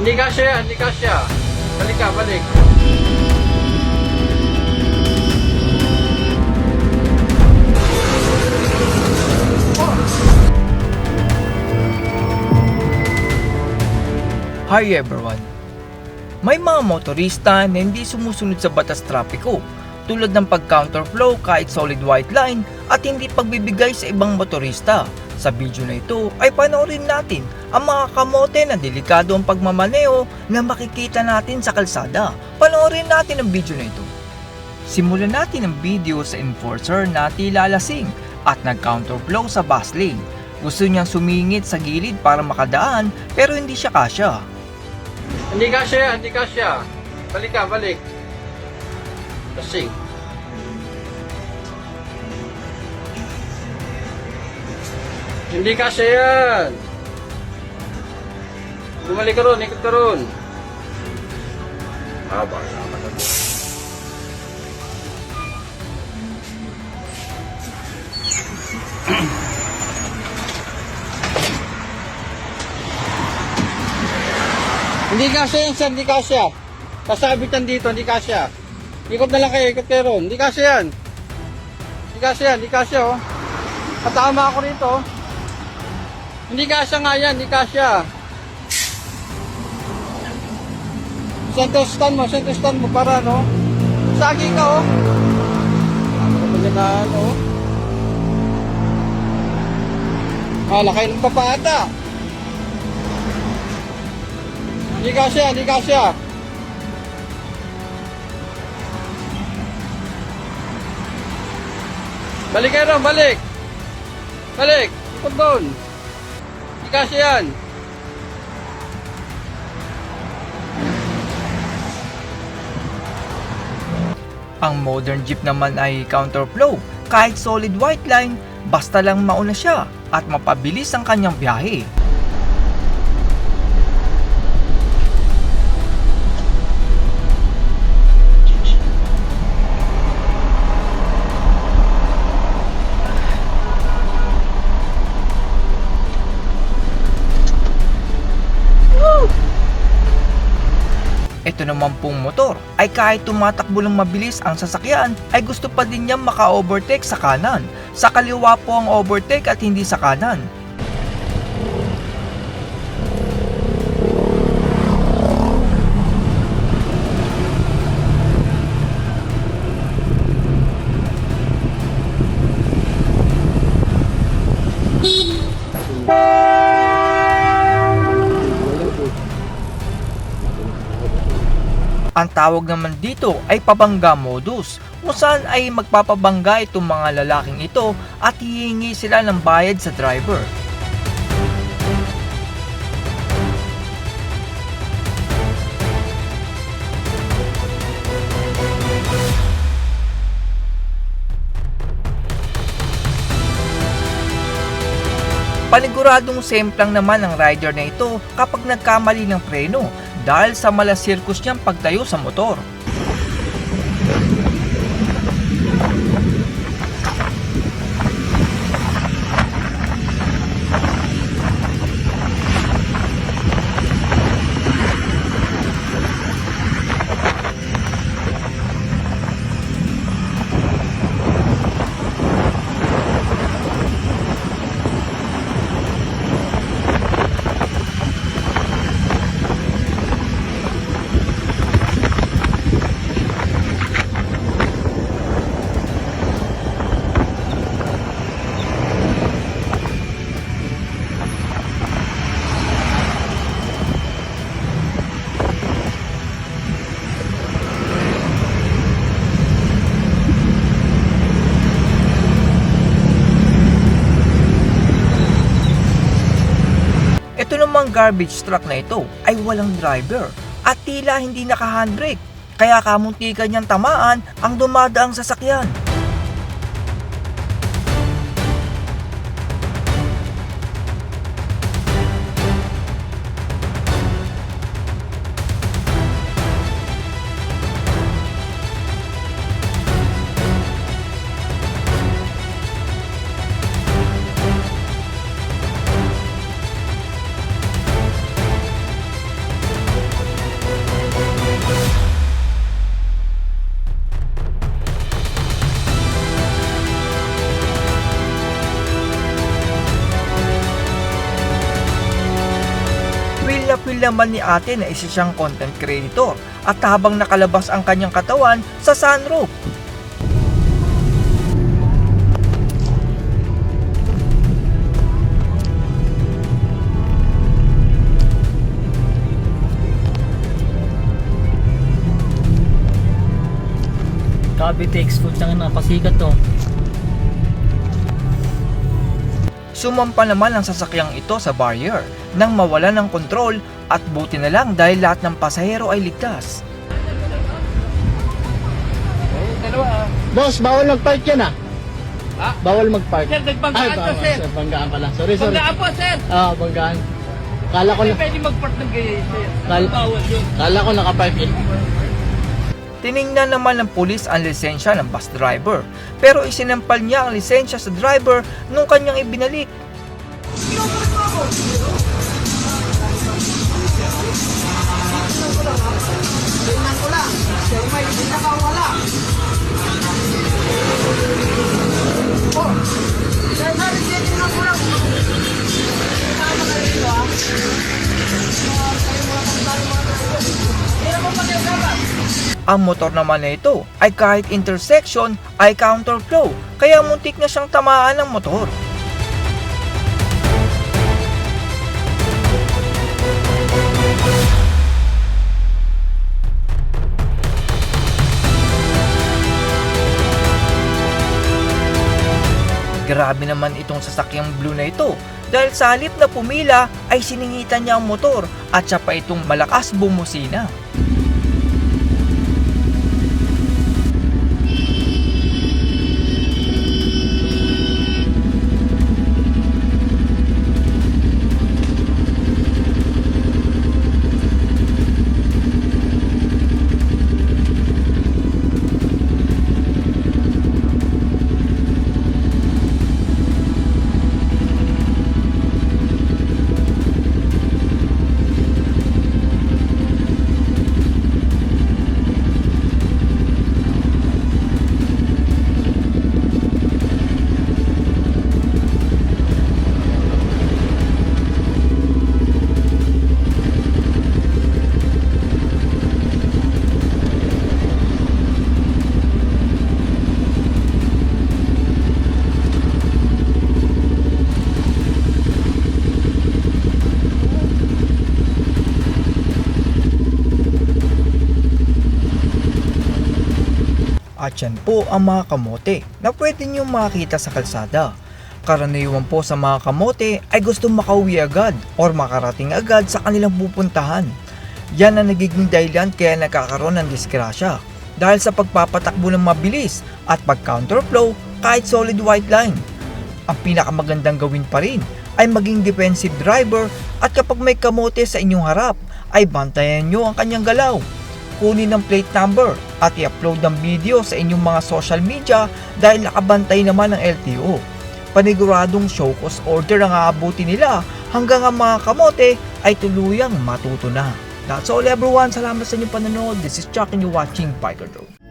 Hindi kasya yan, hindi kasya. Balik ka, balik. Hi everyone! May mga motorista na hindi sumusunod sa batas trapiko tulad ng pag-counterflow kahit solid white line at hindi pagbibigay sa ibang motorista. Sa video na ito ay panoorin natin ang mga kamote na delikado ang pagmamaneho na makikita natin sa kalsada. Panoorin natin ang video na ito. Simulan natin ang video sa enforcer na tila lasing at nag-counterflow sa bus lane. Gusto niyang sumingit sa gilid para makadaan pero hindi siya kasya. Hindi kasya yan, hindi kasya. Balik ka, balik. Kasing. Hindi kasya yan. Bumalik ka ron, ikot ka ron. Naman. Hindi kasya yan, sir, hindi kasya. Kasabitan dito, hindi kasya. Ikot na lang kayo, ikot kayo ron. Hindi kasya yan. Hindi kasya yan, hindi kasya, oh. Katama ako rito, oh. Hindi kasya nga yan, hindi kasya. Center stand mo para, no? Sagi ka, oh. Ano ba na, ano? Lakay ng papata. Hindi kasya, hindi kasya. Balik kayo ron, balik. Balik, ikot doon. Hindi kasya yan. Ang modern jeep naman ay counterflow kahit solid white line basta lang mauna siya at mapabilis ang kanyang biyahe. Ito naman pong motor ay kahit tumatakbo ng mabilis ang sasakyan ay gusto pa din niyang maka-overtake sa kanan. Sa kaliwa po ang overtake at hindi sa kanan. Ang tawag naman dito ay pabangga modus, kung saan ay magpapabangga itong mga lalaking ito at hihingi sila ng bayad sa driver. Paniguradong semplang naman ang rider na ito kapag nagkamali ng preno dahil sa malasirkus niyang pagtayo sa motor. Ito namang garbage truck na ito ay walang driver at tila hindi naka-handbrake kaya kamuntikan niyang tamaan ang dumadaang sasakyan. Feel naman ni ate na isa siyang content creator at habang nakalabas ang kanyang katawan sa sunroof. Cavitex, putang na, pasikat to. Sumampa naman ang sasakyang ito sa barrier nang mawala ng kontrol at buti na lang dahil lahat ng pasahero ay ligtas. Boss, bawal mag-park yan ah. Ha? Bawal mag-park. Sir, nagbanggaan Ay, ka, bawal, sir. Banggaan pala. Sorry, sorry. Banggaan po, sir. Banggaan. Kala ko na, Pwede mag-park ng ganyan, sir. Kal- Bawal yun. kala ko nakapark eh. Tiningnan naman ng pulis ang lisensya ng bus driver pero isinampal niya ang lisensya sa driver nung kanyang ibinalik. Ang motor naman na ito ay kahit intersection ay counterflow kaya muntik na siyang tamaan ng motor. Grabe naman itong sasakyang blue na ito dahil sa halip na pumila ay siningitan niya ang motor at siya pa itong malakas bumusina. At yan po ang mga kamote na pwede nyo makita sa kalsada. Karaniwan po sa mga kamote ay gusto makauwi agad or makarating agad sa kanilang pupuntahan. Yan ang nagiging dahilan kaya nagkakaroon ng disgrasya dahil sa pagpapatakbo ng mabilis at pag-counterflow kahit solid white line. Ang pinakamagandang gawin pa rin ay maging defensive driver at kapag may kamote sa inyong harap ay bantayan nyo ang kanyang galaw. Kunin ang plate number at i-upload ang video sa inyong mga social media dahil nakabantay naman ng LTO. Paniguradong show cause order ang aabuti nila hanggang ang mga kamote ay tuluyang matuto na. That's all everyone. Salamat sa inyong panonood. This is Chuck and you're watching Biker Drone.